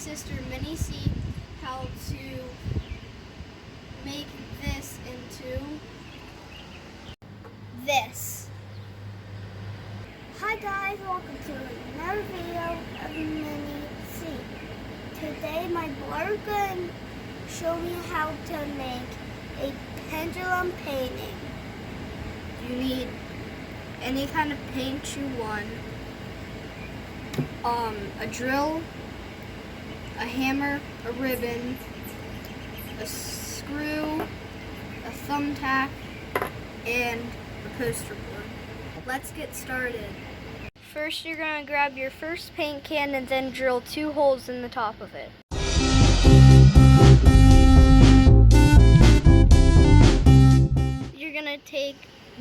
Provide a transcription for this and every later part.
sister Minnie see how to make this into this. Hi guys, welcome to another video of Minnie C. Today my boy gonna show me how to make a pendulum painting. You need any kind of paint you want. A drill, a hammer, a ribbon, a screw, a thumbtack, and a poster board. Let's get started. First, you're going to grab your first paint can and then drill 2 holes in the top of it. You're going to take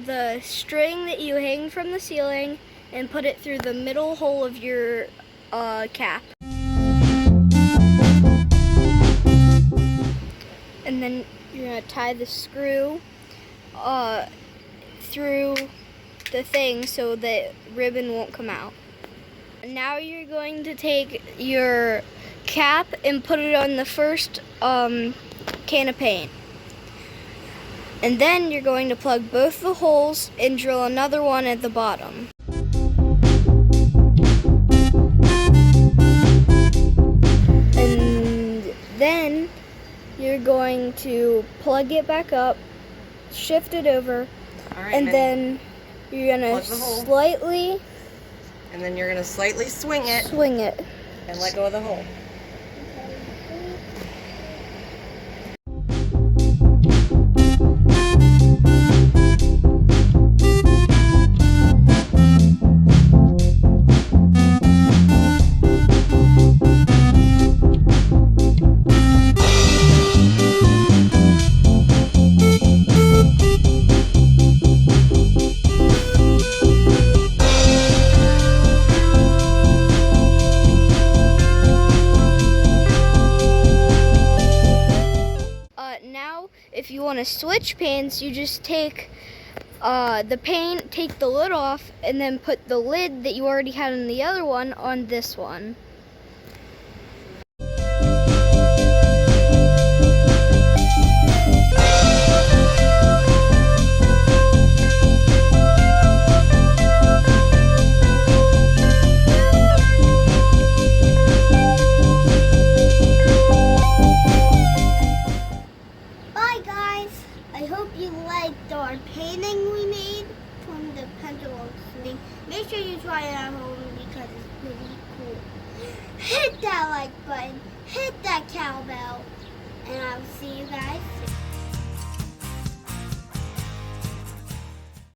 the string that you hang from the ceiling and put it through the middle hole of your cap. And then you're going to tie the screw through the thing so that ribbon won't come out. Now you're going to take your cap and put it on the first can of paint. And then you're going to plug both the holes and drill another one at the bottom. And then you're going to plug it back up, shift it over, and then you're going to slightly... And then you're going to slightly swing it. And let go of the hole. Now, if you want to switch paints, you just take the paint, take the lid off, and then put the lid that you already had on the other one on this one. I hope you liked our painting we made from the pendulum thing. Make sure you try it at home because it's pretty cool. Hit that like button, hit that cowbell.